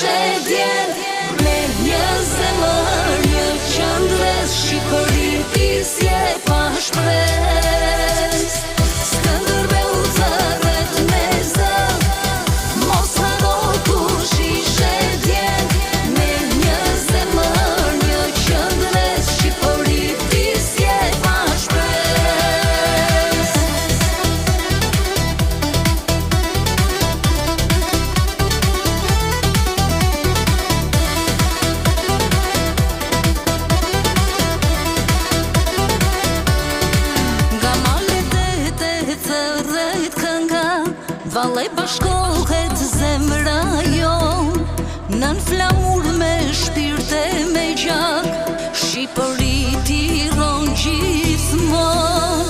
shishe djen me një zemër, një qëndres, Shqipëri tisje pa shpres. Skënderbeu zërret me zë, mos haro kur shishe djen me një zemër, një qëndres, Shqipëri tisje pa shpres. Valej bashkohet zemra jon, nën flamur me shpirte me gjak, Shqipëri Tiranë gjithmonë.